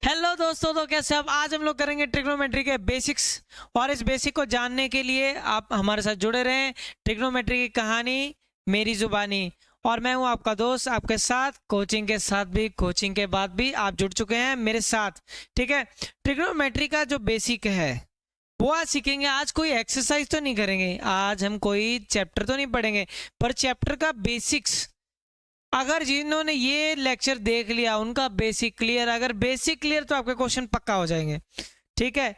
Hello दोस्तों, तो कैसे आप। आज हम लोग करेंगे ट्रिग्नोमेट्री के बेसिक्स। और इस बेसिक को जानने के लिए आप हमारे साथ जुड़े रहें। ट्रिग्नोमेट्री की कहानी मेरी जुबानी। और मैं हूं आपका दोस्त, आपके साथ कोचिंग के साथ भी, कोचिंग के बाद भी आप जुड़ चुके हैं मेरे साथ। ठीक है, ट्रिग्नोमेट्री का जो बेसिक है वो आज सीखेंगे। आज कोई एक्सरसाइज तो नहीं करेंगे, आज हम कोई चैप्टर तो नहीं पढ़ेंगे, पर चैप्टर का बेसिक्स। अगर जिन्होंने ये लेक्चर देख लिया उनका बेसिक क्लियर, अगर बेसिक क्लियर तो आपके क्वेश्चन पक्का हो जाएंगे। ठीक है,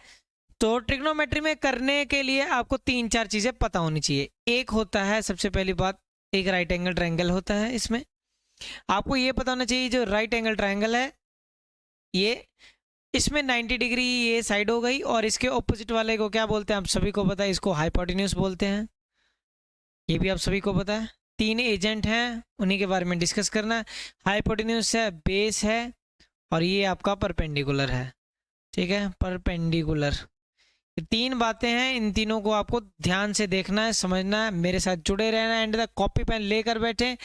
तो ट्रिग्नोमेट्री में करने के लिए आपको 3-4 चीजें पता होनी चाहिए। एक होता है, सबसे पहली बात, एक राइट एंगल ट्रायंगल होता है। इसमें आपको ये पता होना चाहिए, जो राइट एंगल ट्रायंगल है ये, इसमें 90 डिग्री ये साइड हो गई, और इसके ऑपोजिट वाले को क्या बोलते हैं आप सभी को पता है, इसको हाइपोटेन्यूज बोलते हैं। ये भी आप सभी को पता है। 3 एजेंट हैं, उन्हीं के बारे में डिस्कस करना है। हाइपोटेन्यूज है, बेस है, और ये आपका परपेंडिकुलर है। ठीक है, परपेंडिकुलर। ये 3 बातें हैं, इन तीनों को आपको ध्यान से देखना है, समझना है, मेरे साथ जुड़े रहना है। एंड तक कॉपी पेन लेकर बैठे,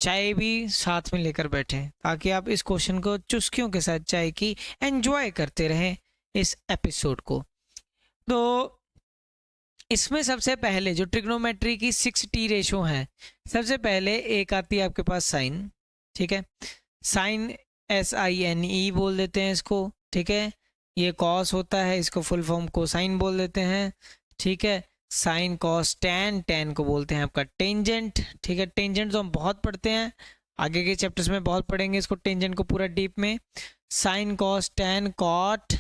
चाय भी साथ में लेकर बैठे, ताकि आप इस क्वेश्चन को चुस्कियों के साथ चाय की एंजॉय करते रहें इस एपिसोड को। तो इसमें सबसे पहले जो ट्रिग्नोमेट्री की 6T रेशो है, सबसे पहले एक आती है आपके पास साइन। ठीक है, साइन SINE बोल देते हैं इसको। ठीक है, ये कॉस होता है, इसको फुल फॉर्म कोसाइन बोल देते हैं। ठीक है, साइन कॉस टैन, टैन को बोलते हैं आपका टेंजेंट। ठीक है, टेंजेंट तो हम बहुत पढ़ते हैं, आगे के चैप्टर्स में बहुत पढ़ेंगे इसको, टेंजेंट को पूरा डीप में। Sine cos tan cot.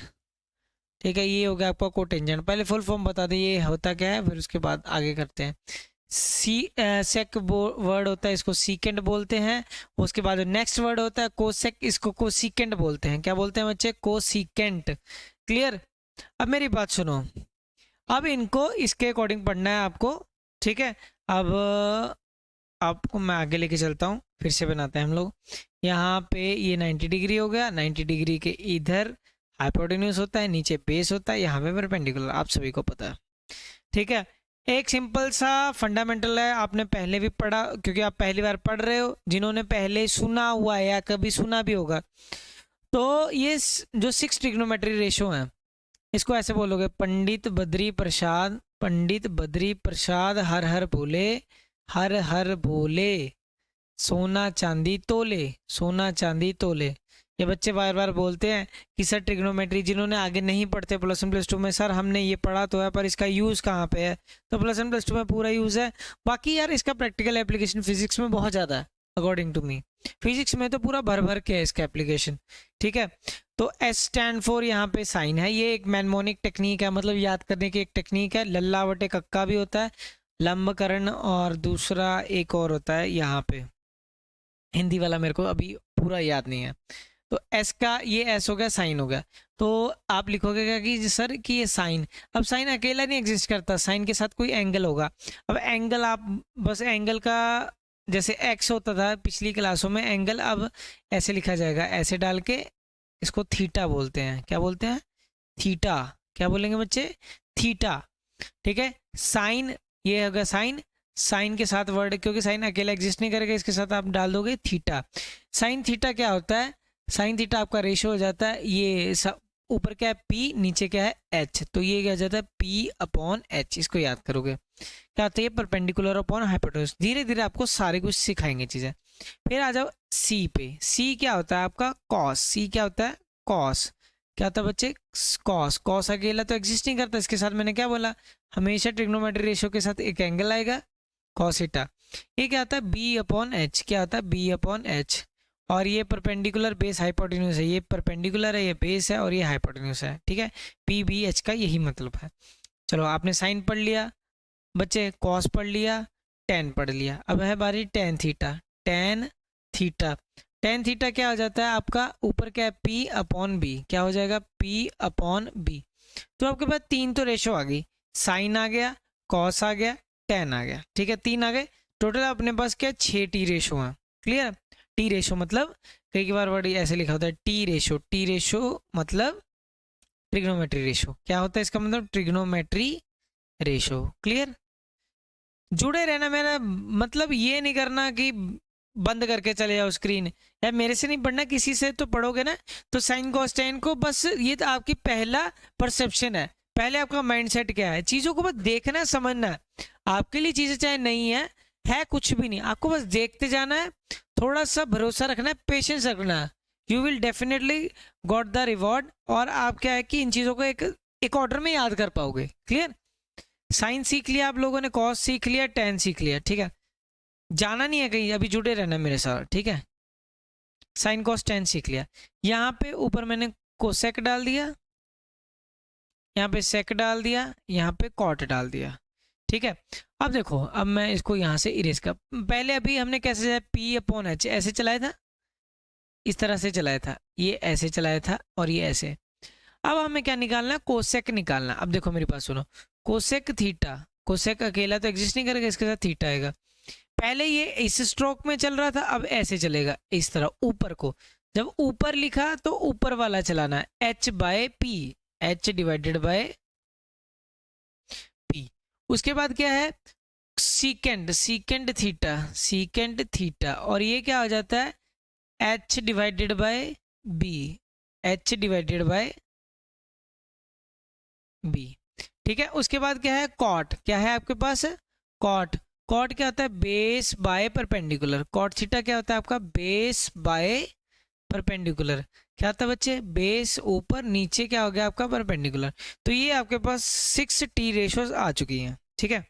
ठीक है, ये हो गया आपका कोटेंजेंट। पहले फुल फॉर्म बता दें ये होता क्या है, फिर उसके बाद आगे करते हैं। सेक वर्ड होता है, इसको सीकेंड बोलते हैं। उसके बाद नेक्स्ट वर्ड होता है कोसेक, इसको कोसिकेंट बोलते हैं। क्या बोलते हैं बच्चे? कोसिकेंट। क्लियर? अब मेरी बात सुनो, अब इनको इसके अकॉर्डिंग पढ़ना है आपको। ठीक है, अब आपको मैं आगे लेके चलता हूँ, फिर से बनाते हैं हम लोग। यहाँ पे ये 90 डिग्री हो गया, 90 डिग्री के इधर हाइपोटेन्यूज होता है, नीचे बेस होता है, यहाँ पे परपेंडिकुलर, आप सभी को पता है। ठीक है, एक सिंपल सा फंडामेंटल है, आपने पहले भी पढ़ा, क्योंकि आप पहली बार पढ़ रहे हो। जिन्होंने पहले सुना हुआ है या कभी सुना भी होगा, तो ये जो 6 ट्रिग्नोमेट्री रेशो है, इसको ऐसे बोलोगे, पंडित बद्री प्रसाद, पंडित बद्री प्रसाद हर हर भोले, हर हर भोले, सोना चांदी तोले, सोना चांदी तोले। ये बच्चे बार बार बोलते हैं कि सर ट्रिग्नोमेट्री, जिन्होंने आगे नहीं पढ़ते प्लस 1 प्लस 2 में, सर हमने ये पढ़ा तो है पर इसका यूज़ कहाँ पे है? तो प्लस 1 प्लस 2 में पूरा यूज़ है। बाकी यार इसका प्रैक्टिकल एप्लीकेशन फिजिक्स में बहुत ज़्यादा है, अकॉर्डिंग टू मी। फिजिक्स में तो पूरा भर भर के है इसका एप्लीकेशन। ठीक है, तो S स्टैंड फॉर यहाँ पे साइन है, ये एक मैनमोनिक टेक्निक है, मतलब याद करने की एक टेक्निक है। लल्ला बटे कक्का भी होता है, लंबकरण, और दूसरा एक और होता है यहाँ पे, हिंदी वाला मेरे को अभी पूरा याद नहीं है। तो एस का ये एस हो गया, साइन हो गया। तो आप लिखोगे क्या कि सर कि ये साइन, अब साइन अकेला नहीं एग्जिस्ट करता, साइन के साथ कोई एंगल होगा। अब एंगल आप बस एंगल का, जैसे एक्स होता था पिछली क्लासों में एंगल, अब ऐसे लिखा जाएगा, ऐसे डाल के इसको थीटा बोलते हैं। क्या बोलते हैं? थीटा। क्या बोलेंगे बच्चे? थीटा। ठीक है, साइन, ये होगा साइन, साइन के साथ वर्ड, क्योंकि साइन अकेला एग्जिस्ट नहीं करेगा, इसके साथ आप डाल दोगे थीटा। साइन थीटा क्या होता है? साइन थीटा आपका रेशो हो जाता है, ये ऊपर क्या है P, नीचे क्या है H, तो ये क्या हो जाता है P/H। इसको याद करोगे, क्या होता है? ये परपेंडिकुलर अपॉन हाइपोटेन्यूज। धीरे धीरे आपको सारे कुछ सिखाएंगे चीजें। फिर आ जाओ C पे। C क्या होता है आपका? कॉस। C क्या होता है? कॉस। क्या होता है बच्चे? कॉस। कॉस अकेला तो एग्जिस्ट नहीं करता, इसके साथ मैंने क्या बोला, हमेशा ट्रिग्नोमेट्री रेशियो के साथ एक एंगल आएगा, कॉस थीटा। ये क्या होता है? B/H। क्या होता है? B/H। और ये परपेंडिकुलर बेस हाइपोटेन्यूज है, ये परपेंडिकुलर है, ये बेस है, और ये हाइपोटेन्यूज है। ठीक है, PBH का यही मतलब है। चलो, आपने साइन पढ़ लिया बच्चे, कॉस पढ़ लिया, टेन पढ़ लिया। अब है बारी tan theta. Tan theta, tan theta क्या हो जाता है आपका? ऊपर क्या है P/B, क्या हो जाएगा? P/B। तो आपके पास 3 तो रेशो आ गई, साइन आ गया, कॉस आ गया, टेन आ गया। ठीक है, 3 आ गए टोटल। अपने पास क्या? 6T रेशो है। क्लियर? टी रेशो मतलब, कई बार वर्ड ऐसे लिखा होता है टी रेशो। टी रेशो मतलब ट्रिग्नोमेट्री रेशो। क्या होता है इसका मतलब? Trigonometry ratio. क्लियर? जुड़े रहना, मेरा मतलब ये नहीं करना कि बंद करके चले जाओ स्क्रीन, या मेरे से नहीं पढ़ना किसी से तो पढ़ोगे ना। तो साइन कॉस टेन को बस ये तो आपकी पहला परसेप्शन है, पहले आपका माइंडसेट क्या है, चीज़ों को बस देखना है, समझना है। आपके लिए चीज़ें चाहे नहीं है कुछ भी नहीं, आपको बस देखते जाना है, थोड़ा सा भरोसा रखना है, पेशेंस रखना है, you will definitely got the reward. और आप क्या है कि इन चीज़ों को एक ऑर्डर में याद कर पाओगे। क्लियर, साइन सीख लिया आप लोगों ने, कॉस सीख लिया, टेन सीख लिया, ठीक है, जाना नहीं है कहीं, अभी जुड़े रहना मेरे साथ, ठीक है। साइन कॉस टेन सीख लिया, यहाँ पे ऊपर मैंने कोसेक डाल दिया, यहाँ पे सेक डाल दिया, यहाँ पे कॉट डाल दिया, ठीक है। अब देखो, अब मैं इसको यहाँ से इरेज कर, पहले अभी हमने कैसे चलाया, पी अपॉन एच ऐसे चलाया था, इस तरह से चलाया था, ये ऐसे चलाया था और ये ऐसे। अब हमें क्या निकालना, कोसेक निकालना। अब देखो मेरे पास सुनो, कोसेक थीटा, कोसेक अकेला तो एग्जिस्ट नहीं करेगा, इसके साथ थीटा आएगा। पहले ये इस स्ट्रोक में चल रहा था, अब ऐसे चलेगा इस तरह ऊपर को। जब ऊपर लिखा तो ऊपर वाला चलाना है, H by P, H divided by P. उसके बाद क्या है, सीकेंड, सीकेंड थीटा, सीकेंड थीटा, और ये क्या हो जाता है, h divided by b, h divided by b, ठीक है। उसके बाद क्या है, कॉट, क्या है आपके पास, कॉट, कॉट क्या होता है, base by perpendicular, cot theta क्या होता है आपका, बेस बाय परपेंडिकुलर। क्या होता है बच्चे, बेस ऊपर, नीचे क्या हो गया आपका परपेंडिकुलर। तो ये आपके पास 6t रेशोज आ चुकी हैं, ठीक है,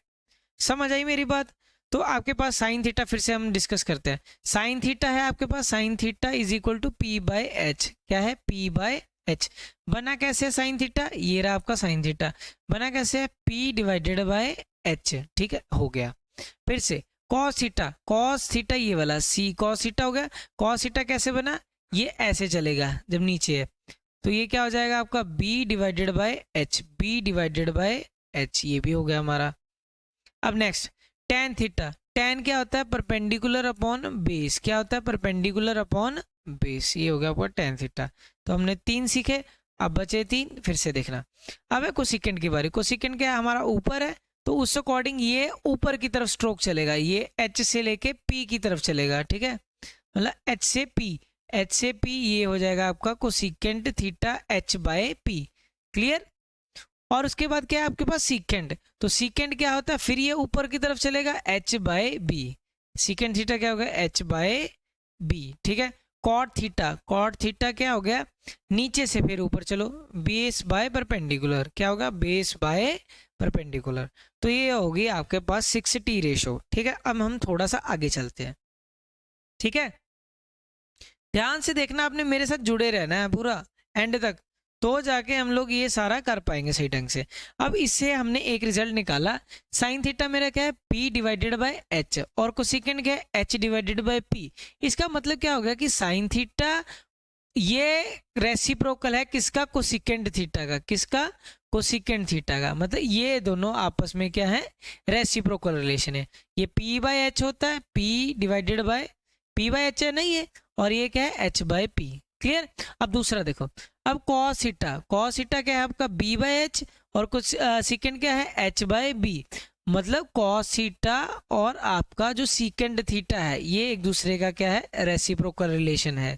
समझ आई मेरी बात। तो आपके पास साइन थीटा फिर से हम डिस्कस करते हैं। साइन थीटा है आपके पास, sine theta is equal to P by H, क्या है, पी बाय एच। बना कैसे साइन थीटा, ये रहा आपका साइन थीटा, बना कैसे, पी डिवाइडेड बाय एच, ठीक है, हो गया। फिर से कॉस थीटा, कॉस थीटा ये वाला सी कॉस थीटा हो गया। कॉस थीटा कैसे बना, ये ऐसे चलेगा जब नीचे है, तो ये क्या हो जाएगा आपका, b divided by h, b divided by h, ये भी हो गया हमारा। अब नेक्स्ट टेन थीटा, टेन क्या होता है, परपेंडिकुलर अपॉन बेस, क्या होता है, परपेंडिकुलर अपॉन बेस, ये हो गया आपका टेन थीटा। तो हमने 3 सीखे, अब बचे 3, फिर से देखना। अब है कोसिकेंड की बारी, कोसिकेंड क्या है, हमारा ऊपर है, तो उस अकॉर्डिंग ये ऊपर की तरफ स्ट्रोक चलेगा, ये एच से लेके पी की तरफ चलेगा, ठीक है, मतलब एच से पी, एच से पी, ये हो जाएगा आपका cosecant theta H by P. Clear. और उसके बाद क्या है आपके पास, सीकेंड, तो सीकेंड क्या होता है, फिर ये ऊपर की तरफ चलेगा, h by B, secant theta क्या होगा, एच बाय बी, ठीक है। कॉट थीटा, कॉट थीटा क्या हो गया, नीचे से फिर ऊपर चलो, बेस बाय परपेंडिकुलर, क्या होगा, बेस बाय परपेंडिकुलर। तो ये होगी आपके पास 6t रेशो, ठीक है। अब हम थोड़ा सा आगे चलते हैं, ठीक है, ध्यान से देखना, आपने मेरे साथ जुड़े रहना है पूरा एंड तक, तो जाके हम लोग ये सारा कर पाएंगे सही ढंग से। अब इससे हमने एक रिजल्ट निकाला, साइन थीटा मेरा क्या है, p डिवाइडेड बाय h, और कोसिकेंड क्या है, h डिवाइडेड बाय p। इसका मतलब क्या हो गया कि साइन थीटा ये रेसिप्रोकल है किसका, कोसिकेंड थीटा का, किसका, कोसिकेंड थीटा का, मतलब ये दोनों आपस में क्या है, रेसिप्रोकल रिलेशन है। ये p बाय h होता है, p divided by p by h है नहीं है, और ये क्या है, h बाय p। क्लियर। अब दूसरा देखो, अब कॉस थीटा, कॉस थीटा क्या है आपका, b बाय एच, और कुछ सीकेंड क्या है, h बाय b, मतलब कॉस थीटा और आपका जो सीकेंड थीटा है ये एक दूसरे का क्या है, रेसिप्रोकल रिलेशन है।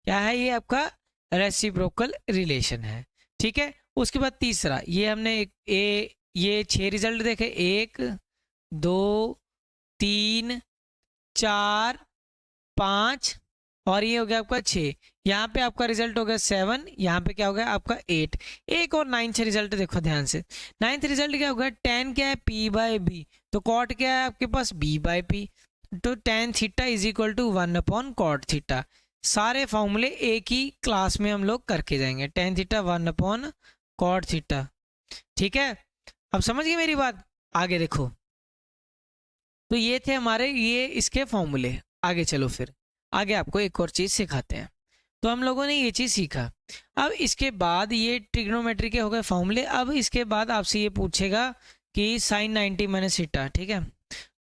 क्या है ये आपका, रेसिप्रोकल रिलेशन है, ठीक है। उसके बाद तीसरा, ये हमने ये 6 रिजल्ट देखे, 1 2 3 4 5, और ये हो गया आपका 6, यहाँ पे आपका रिजल्ट हो गया 7, यहाँ पे क्या हो गया आपका 8, एक और 9 से रिजल्ट देखो ध्यान से। 9th रिजल्ट क्या होगा, tan क्या है, p बाय बी, तो कॉट क्या है आपके पास, b बाय पी, तो tan theta is equal to 1 upon cot theta. सारे फॉर्मूले एक ही क्लास में हम लोग करके जाएंगे, tan theta 1 upon cot theta, ठीक है। अब समझ गए मेरी बात, आगे देखो, तो ये थे हमारे ये इसके फॉर्मूले। आगे चलो, फिर आगे आपको एक और चीज़ सिखाते हैं। तो हम लोगों ने ये चीज़ सीखा, अब इसके बाद ये ट्रिग्नोमेट्री के हो गए फॉर्मूले। अब इसके बाद आपसे ये पूछेगा कि साइन 90 माइनस थीटा, ठीक है,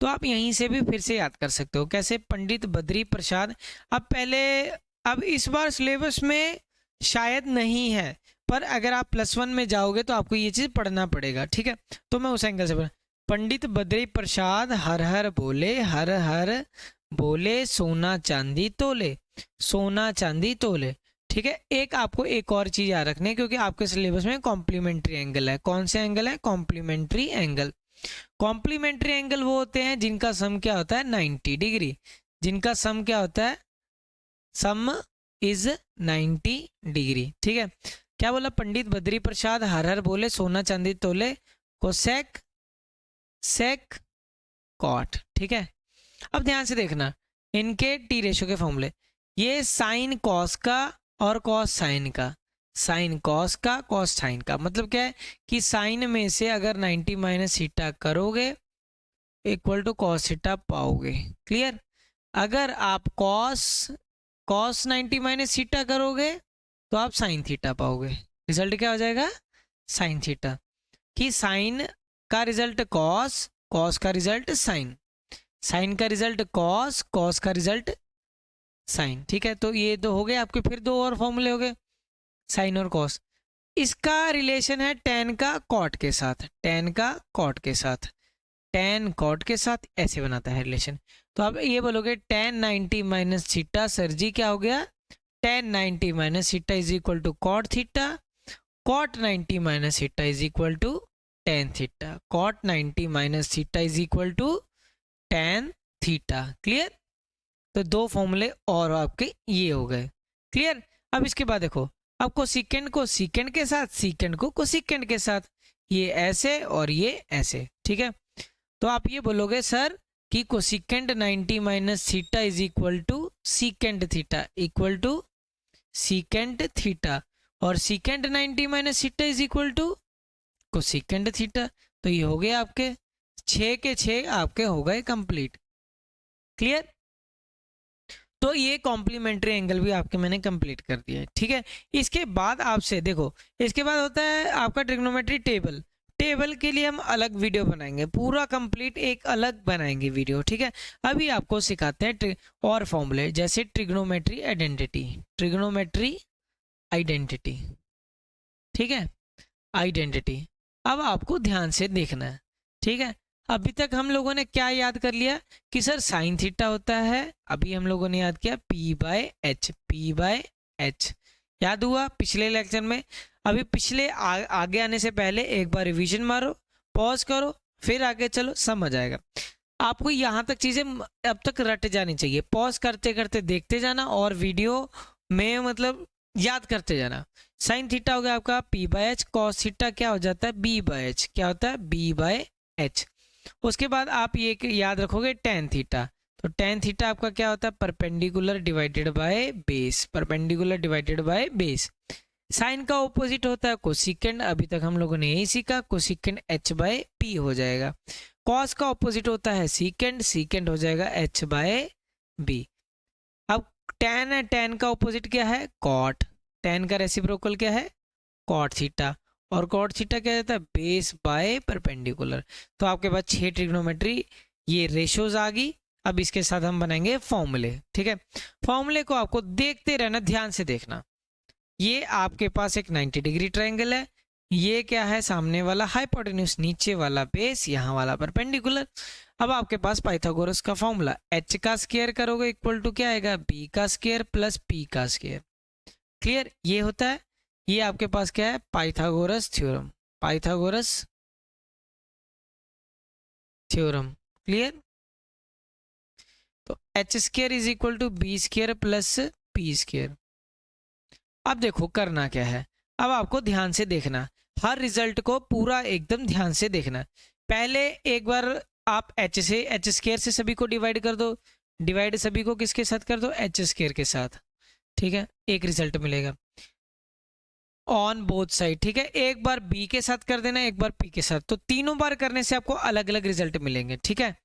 तो आप यहीं से भी फिर से याद कर सकते हो, कैसे, पंडित बद्री प्रसाद। अब पहले, अब इस बार सिलेबस में शायद नहीं है, पर अगर आप +1 में जाओगे तो आपको ये चीज़ पढ़ना पड़ेगा, ठीक है। तो मैं उस एंगल से पंडित बद्री प्रसाद हर हर बोले, हर हर बोले सोना चांदी तोले, सोना चांदी तोले। ठीक है, एक आपको एक और चीज याद रखनी है, क्योंकि आपके सिलेबस में कॉम्प्लीमेंट्री एंगल है। कौन से एंगल है? Complementary angle. कॉम्प्लीमेंट्री एंगल वो होते हैं जिनका सम क्या होता है? 90 डिग्री। जिनका सम क्या होता है? सम इज 90 डिग्री। ठीक है, क्या बोला? पंडित बद्री प्रसाद हर हर बोले सोना चांदी तोले, कोसेक सेक कॉट। ठीक है, अब ध्यान से देखना इनके टी रेशो के फॉर्मूले। ये साइन कॉस का और कॉस साइन का, साइन कॉस का कॉस साइन का, मतलब क्या है कि साइन में से अगर 90 माइनस थीटा करोगे इक्वल टू कॉस थीटा पाओगे। क्लियर? अगर आप कॉस कॉस 90 माइनस थीटा करोगे तो आप साइन थीटा पाओगे। रिजल्ट क्या हो जाएगा? Sine theta. कि साइन का रिजल्ट कॉस, कॉस का रिजल्ट साइन, साइन का रिजल्ट कॉस, कॉस का रिजल्ट साइन। ठीक है, तो ये तो हो गए आपके। फिर दो और फॉर्मूले हो गए साइन और कॉस। इसका रिलेशन है टेन का कॉट के साथ, टेन का कॉट के साथ, टेन कॉट के साथ ऐसे बनाता है रिलेशन। तो आप ये बोलोगे टेन 90 माइनस थीटा, सर जी क्या हो गया? Tan 90 minus theta is equal to cot theta, cot 90 minus theta is equal to tan theta, cot 90 minus theta is equal to tan theta. Clear? तो दो फॉर्मूले और आपके ये हो गए। क्लियर? अब इसके बाद देखो, अब कोसिकेंड को सीकेंड के साथ, सीकेंड को कोसिकेंड के साथ, ये ऐसे और ये ऐसे। ठीक है, तो आप ये बोलोगे सर कि cosecant 90 minus theta is equal to secant theta, equal to secant theta, और secant 90 minus theta is equal to cosecant theta. तो ये हो गए आपके 6 के 6 आपके हो गए कंप्लीट। क्लियर? तो ये कॉम्प्लीमेंट्री एंगल भी आपके मैंने कंप्लीट कर दिया है। ठीक है, इसके बाद आपसे देखो, इसके बाद होता है आपका ट्रिग्नोमेट्री टेबल। टेबल के लिए हम अलग वीडियो बनाएंगे, पूरा कंप्लीट एक अलग बनाएंगे वीडियो। ठीक है, अभी आपको सिखाते हैं और फॉर्मूले, जैसे ट्रिग्नोमेट्री आइडेंटिटी, ट्रिग्नोमेट्री आइडेंटिटी। ठीक है, आइडेंटिटी। अब आपको ध्यान से देखना है। ठीक है, अभी तक हम लोगों ने क्या याद कर लिया कि सर साइन थीटा होता है, अभी हम लोगों ने याद किया P by H, P by H याद हुआ पिछले लेक्चर में। अभी पिछले आगे आने से पहले एक बार रिवीजन मारो, पॉज करो, फिर आगे चलो, समझ आएगा आपको। यहाँ तक चीजें अब तक रट जानी चाहिए, पॉज करते करते देखते जाना और वीडियो में मतलब याद करते जाना। साइन थीटा हो गया आपका p by h, cos theta क्या हो जाता है? B by H. क्या होता है? B by h. उसके बाद आप ये याद रखोगे टेन थीटा, तो टेन थीटा आपका क्या होता है? Perpendicular divided by base, perpendicular divided by base. Sine का ऑपोजिट होता है कोसिकेंड, अभी तक हम लोगों ने यही सीखा, कोसिकेंड एच बाय पी हो जाएगा। कॉस का ऑपोजिट होता है सीकेंड, सीकेंड हो जाएगा एच बाय बी। अब टेन है, टेन का ऑपोजिट क्या है? कॉट, टेन का रेसिप्रोकल क्या है? कॉट थीटा, और कॉट थीटा क्या रहता है? Base by perpendicular. तो आपके पास 6 ट्रिग्नोमेट्री ये रेशोज आ गई। अब इसके साथ हम बनाएंगे फॉर्मूले। ठीक है, फॉर्मूले को आपको देखते रहना, ध्यान से देखना। ये आपके पास एक 90 डिग्री ट्रायंगल है, ये क्या है? सामने वाला हाइपोटेन्यूज, नीचे वाला बेस, यहाँ वाला परपेंडिकुलर। अब आपके पास पाइथागोरस का फॉर्मूला, एच का स्क्वायर करोगे इक्वल टू क्या आएगा? बी का स्क्वायर प्लस पी का स्क्वायर। क्लियर? ये होता है, ये आपके पास क्या है? Pythagoras theorem, Pythagoras theorem. Clear? तो H square is equal to B square plus P square. अब देखो करना क्या है, अब आपको ध्यान से देखना, हर रिजल्ट को पूरा एकदम ध्यान से देखना। पहले एक बार आप एच से, एच स्क्वायर से सभी को डिवाइड कर दो, डिवाइड सभी को किसके साथ कर दो? एच स्क्वायर के साथ। ठीक है, एक रिजल्ट मिलेगा ऑन बोथ साइड। ठीक है, एक बार बी के साथ कर देना, एक बार पी के साथ, तो तीनों बार करने से आपको अलग अलग रिजल्ट मिलेंगे। ठीक है,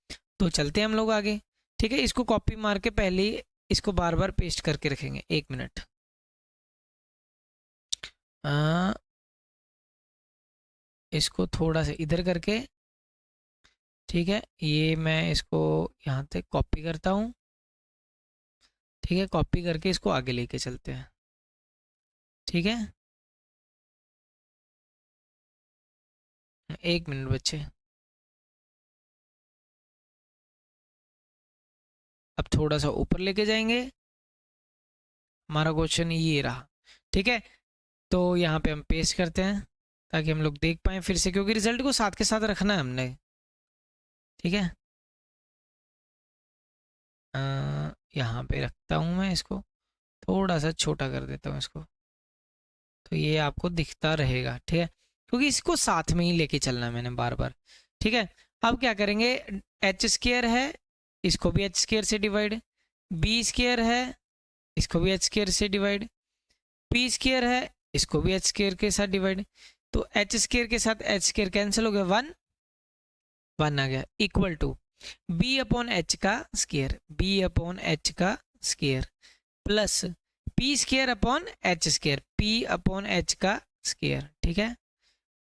तो चलते हैं हम लोग आगे। ठीक है, इसको कॉपी मार के पहले ही इसको बार बार पेस्ट करके रखेंगे, एक मिनट। इसको थोड़ा सा इधर करके, ठीक है, ये मैं इसको यहाँ तक कॉपी करता हूँ। ठीक है, कॉपी करके इसको आगे लेके चलते हैं। ठीक है, एक मिनट बच्चे। अब अब थोड़ा सा ऊपर लेके जाएंगे, हमारा क्वेश्चन ये रहा। ठीक है, तो यहाँ पे हम पेस्ट करते हैं ताकि हम लोग देख पाएँ फिर से, क्योंकि रिजल्ट को साथ के साथ रखना है हमने। ठीक है, यहाँ पे रखता हूँ मैं इसको, थोड़ा सा छोटा कर देता हूँ इसको, तो ये आपको दिखता रहेगा। ठीक है, क्योंकि इसको साथ में ही लेके चलना है मैंने बार बार। ठीक है, अब क्या करेंगे, एच स्क्वायर है, इसको भी एच स्क्वायर से डिवाइड, बी स्क्वायर है, इसको भी एच स्क्वायर से डिवाइड, पी स्क्वायर है, इसको भी एच स्क्वायर के साथ डिवाइड। तो एच स्क्वायर के साथ एच स्क्वायर कैंसिल हो गया, वन वन आ गया, equal to b upon h का स्क्वायर, बी अपॉन एच का square plus P square upon h square, p upon h का स्क्वायर। ठीक है,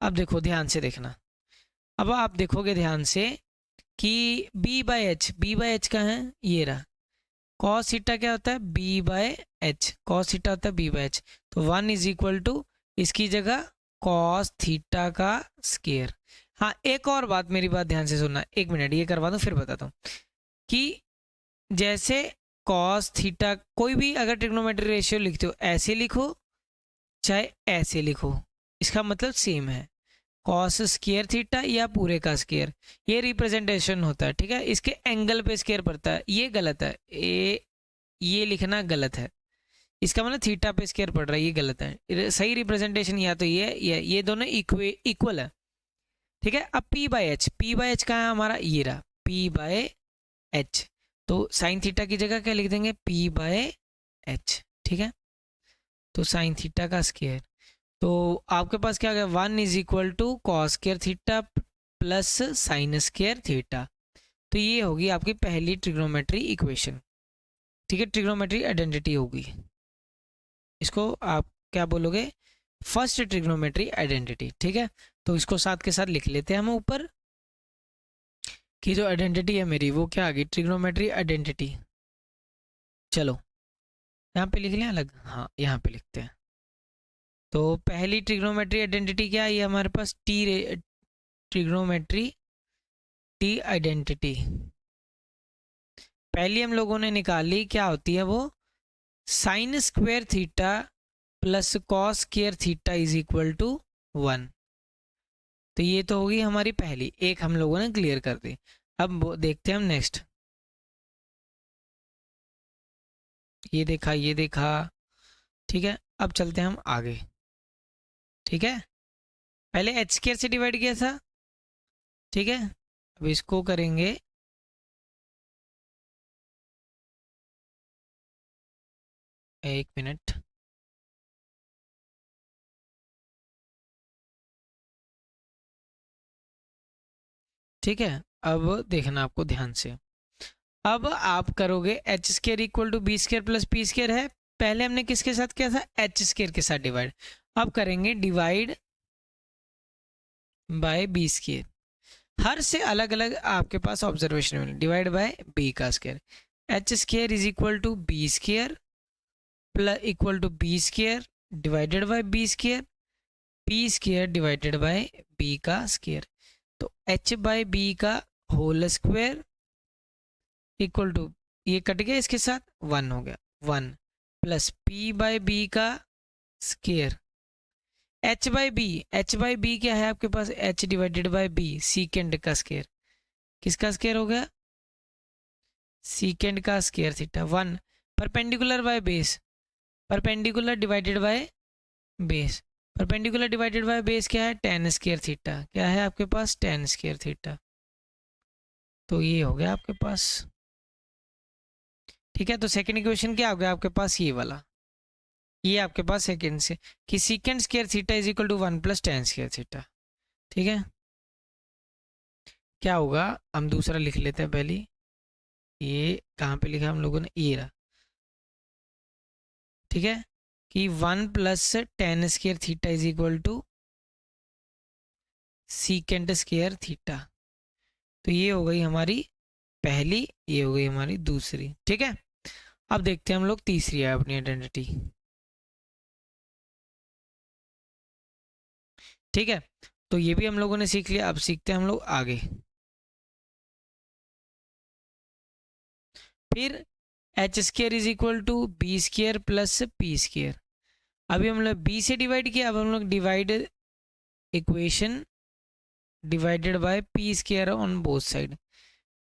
अब देखो ध्यान से देखना, अब आप देखोगे ध्यान से कि b बाई एच का है, ये रहा, कॉस थीटा क्या होता है, b bye h, cos theta होता है b बाय एच, तो 1 इज इक्वल टू इसकी जगह कॉस थीटा का स्क्वायर। हाँ, एक और बात, मेरी बात ध्यान से सुनना, एक मिनट ये करवा दूँ फिर बताता हूँ कि जैसे कॉस थीटा, कोई भी अगर ट्रिग्नोमेट्री रेशियो लिखते हो ऐसे लिखो चाहे ऐसे लिखो, इसका मतलब सेम है, कॉस स्क्वायर थीटा या पूरे का स्क्वायर, ये रिप्रेजेंटेशन होता है। ठीक है, इसके एंगल पे स्क्वायर पड़ता है, ये गलत है, ये लिखना गलत है, इसका मतलब थीटा पे स्क्वायर पड़ रहा है, ये गलत है। सही रिप्रेजेंटेशन या तो ये दोनों इक्वल है। ठीक है, अब p by H, P by H कहाँ है हमारा, ये रहा, p बाय एच, तो साइन थीटा की जगह क्या लिख देंगे, p बाय एच। ठीक है, तो साइन थीटा का स्क्वायर, तो आपके पास क्या आ गया, 1 is equal to cos square theta plus sine square theta. तो ये होगी आपकी पहली ट्रिग्नोमेट्री इक्वेशन। ठीक है, ट्रिग्नोमेट्री आइडेंटिटी होगी, इसको आप क्या बोलोगे, फर्स्ट ट्रिग्नोमेट्री आइडेंटिटी। ठीक है, तो इसको साथ के साथ लिख लेते हैं हम ऊपर कि जो आइडेंटिटी है मेरी वो क्या आ गई, ट्रिग्नोमेट्री आइडेंटिटी। चलो यहाँ पे लिख लें अलग, हाँ यहाँ पे लिखते हैं। तो पहली ट्रिग्नोमेट्री आइडेंटिटी क्या है, ये हमारे पास ट्रिग्नोमेट्री टी आइडेंटिटी पहली हम लोगों ने निकाली, क्या होती है वो, sine square theta plus cos square theta is equal to 1। तो ये तो होगी हमारी पहली, एक हम लोगों ने क्लियर कर दी। अब देखते हैं हम नेक्स्ट, ये देखा ये देखा। ठीक है, अब चलते हैं हम आगे। ठीक है, पहले एच स्क्वायर से डिवाइड किया था। ठीक है, अब इसको करेंगे, एक मिनट, ठीक है, अब देखना आपको ध्यान से, अब आप करोगे h square equal to B square plus P square है, पहले हमने किसके साथ किया था, एच स्क्वायर के साथ डिवाइड, अब करेंगे डिवाइड बाय बी स्क्वायर, हर से अलग अलग आपके पास ऑब्जर्वेशन मिले, डिवाइड बाय बी का square, h square is equal to B square plus equal to B square divided by b square, p square divided by b का स्क्वायर, तो एच बाय बी का होल स्क्वायर इक्वल टू, ये कट गया इसके साथ, 1 हो गया, 1 प्लस पी बाय बी का स्क्वायर, एच बाई बी क्या है आपके पास, H divided by B secant का स्क्वायर, किसका स्क्वायर हो गया, सीकेंड का square theta, 1 perpendicular by base, perpendicular divided by base, perpendicular divided by base क्या है, टेन स्क्वायर थीटा, क्या है आपके पास, टेन स्क्वायर थीटा। तो ये हो गया आपके पास। ठीक है, तो सेकंड इक्वेशन क्या हो गया आपके पास, ये वाला, ये आपके पास सेकंड से कि secant square theta is equal to 1 plus tan square theta. ठीक है, क्या होगा, हम दूसरा लिख लेते हैं पहले, ये कहाँ पे लिखा हम लोगों ने, ये रहा। ठीक है, कि 1 plus tan square theta is equal to secant square theta. तो ये हो गई हमारी पहली, ये हो गई हमारी दूसरी। ठीक है, अब देखते हैं हम लोग तीसरी है अपनी आइडेंटिटी। ठीक है, तो ये भी हम लोगों ने सीख लिया, अब सीखते हैं हम लोग आगे। फिर h square is equal to b square plus P square. अभी हम लोग बी से डिवाइड किया, अब हम लोग divide equation divided by P square on both side,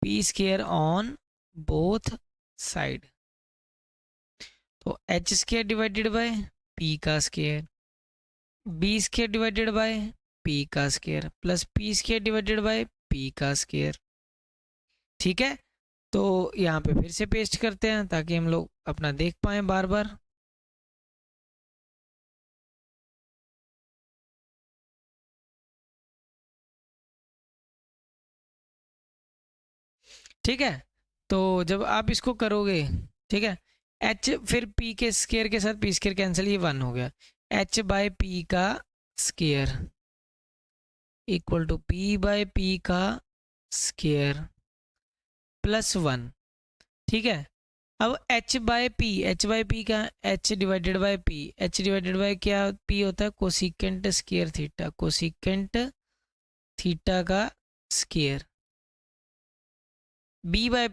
P square on both side. तो H square divided by P का square, B square divided by P का square plus P square divided by P का square. ठीक है, तो यहाँ पे फिर से पेस्ट करते हैं ताकि हम लोग अपना देख पाए बार बार। ठीक है, तो जब आप इसको करोगे, ठीक है, एच फिर पी के स्केयर के साथ पी स्केयर कैंसिल, ये 1 हो गया, एच बाय पी का square equal to P by P का स्केयर प्लस 1। ठीक है, अब एच बाय पी का H divided by P, H divided by क्या पी होता है, cosecant square theta, cosecant theta का square, B by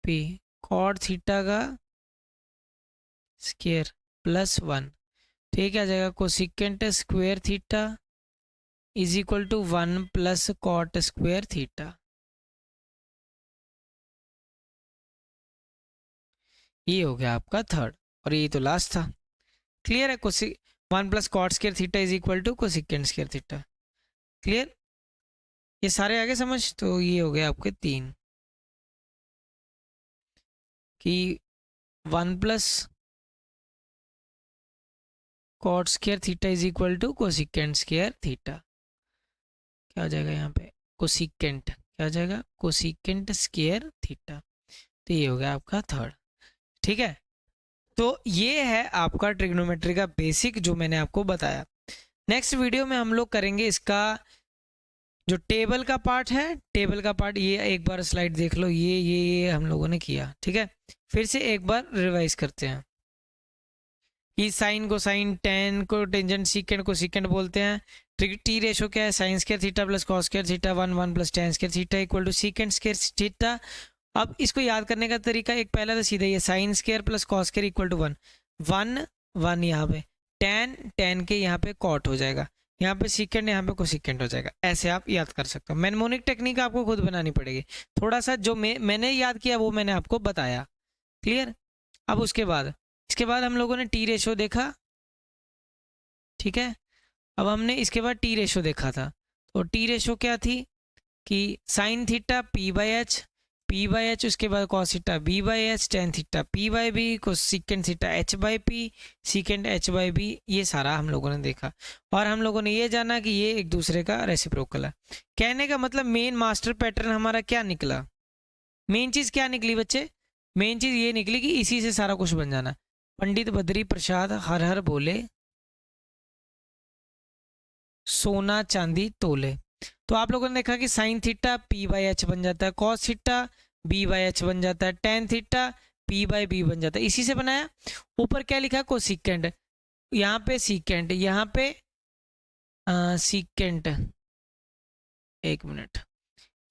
P cot theta का स्केयर प्लस 1। ठीक है, आ जाएगा cosecant square theta is equal to 1 plus cot square theta. ये हो गया आपका थर्ड, और ये तो लास्ट था। क्लियर है, cosec 1 plus cot square theta is equal to cosecant square theta. Clear, ये सारे आगे समझ। तो ये हो गया आपके 3 कि 1 plus cot square theta is equal to cosecant square theta. क्या हो जाएगा यहाँ पे, कोसिकेंट, क्या हो जाएगा, कोसिकेंट स्क्वायर थीटा। तो ये हो गया आपका थर्ड। ठीक है, तो ये है आपका ट्रिग्नोमेट्री का बेसिक जो मैंने आपको बताया। नेक्स्ट वीडियो में हम लोग करेंगे इसका जो टेबल का पार्ट है, टेबल का पार्ट, ये एक बार स्लाइड देख लो, ये हम लोगों ने किया। ठीक है, फिर से एक बार रिवाइज करते हैं कि साइन को साइन, टेन को टेंजेंट, सीकेंट को सीकेंट बोलते हैं। टी रेशो क्या है, sine square theta plus cos square theta, 1 plus tan square theta equal to secant square theta. अब इसको याद करने का तरीका एक पहला तो सीधा ये sine square plus cos square equal to 1 यहाँ पे टेन के यहाँ पे कॉट हो जाएगा, यहाँ पे सीकेंड, यहाँ पे कोसिकेंट हो जाएगा। ऐसे आप याद कर सकते हो। मैनमोनिक टेक्निक आपको खुद बनानी पड़ेगी, थोड़ा सा जो मैंने याद किया वो मैंने आपको बताया। क्लियर, अब इसके बाद हम लोगों ने टी रेशो देखा। ठीक है, अब हमने इसके बाद टी रेशो देखा था। तो टी रेशो क्या थी कि sine theta p by h, उसके बाद cos theta b by h, tan theta p by b, cosecant theta h by p, secant h by b. ये सारा हम लोगों ने देखा, और हम लोगों ने ये जाना कि ये एक दूसरे का रेसिप्रोकल है। कहने का मतलब मेन मास्टर पैटर्न हमारा क्या निकला, मेन चीज़ क्या निकली बच्चे, मेन चीज़ ये निकली कि इसी से सारा कुछ बन जाना। पंडित बद्री प्रसाद हर हर बोले, सोना चांदी तोले। तो आप लोगों ने देखा कि sine theta p by h बन जाता है, cos theta b by h बन जाता है, tan theta p by b बन जाता है, इसी से बनाया। ऊपर क्या लिखा, कोसिकेंट, यहाँ पे सीकेंट, यहाँ पे सीकेंट, एक मिनट,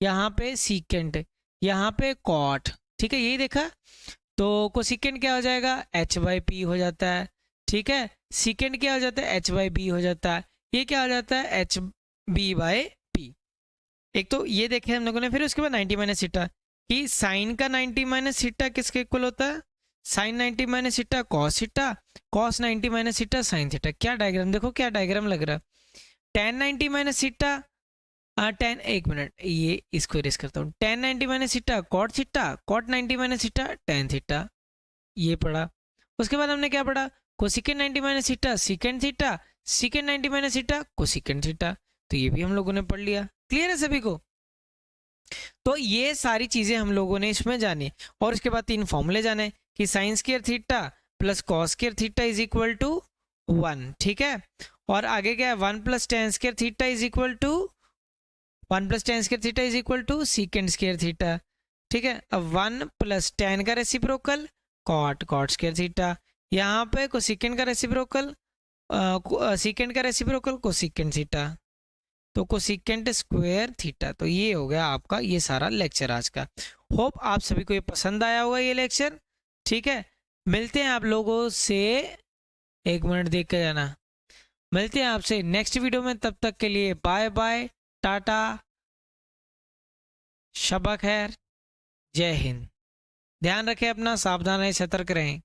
यहाँ पे सीकेंट, यहाँ पे कॉट। ठीक है, यही देखा। तो कोसिकेंट क्या हो जाएगा, एच बाई पी हो जाता है। ठीक है, सीकेंट क्या हो जाता है, एच बाई बी हो जाता है। ये क्या हो जाता है, एच बी बाई पी। एक तो ये देखे हम लोगों ने। फिर उसके बाद 90 माइनस थीटा, कि साइन का 90 माइनस थीटा किसके इक्वल होता है, sine 90 minus theta cos theta, cos 90 minus theta sine theta. क्या डायग्राम देखो, क्या डायग्राम लग रहा है। टेन 90 माइनस थीटा, टेन, एक मिनट, ये इसको इरेज करता हूँ। Tan 90 minus theta cot theta, cot 90 minus theta tan theta, ये पढ़ा। उसके बाद हमने क्या पढ़ा, cosecant 90 minus theta secant theta, secant 90 minus theta cosecant theta. तो ये भी हम लोगों ने पढ़ लिया। क्लियर है सभी को। तो ये सारी चीजें हम लोगों ने इसमें जानी, और उसके बाद 3 फॉर्मूले जाने कि sine square theta plus cos square theta is equal to 1। ठीक है, और आगे क्या है, 1 plus tan square theta is equal to 1 plus tan square theta is equal to secant square theta. ठीक है, अब 1 प्लस टेन का रेसिप्रोकल कॉट स्क्वायर थीटा, यहाँ पे कोसिकेंट का रेसिप्रोकल सीकेंट का रेसिप्रोकल कोसिकेंट थीटा। तो कोसिकेंट स्क्वायर थीटा। तो ये हो गया आपका ये सारा लेक्चर आज का। होप आप सभी को ये पसंद आया होगा ये लेक्चर। ठीक है, मिलते हैं आप लोगों से, 1 मिनट देख के जाना, मिलते हैं आपसे नेक्स्ट वीडियो में। तब तक के लिए बाय बाय, टाटा, शबा खैर, जय हिंद। ध्यान रखें अपना, सावधान रहें, सतर्क रहें।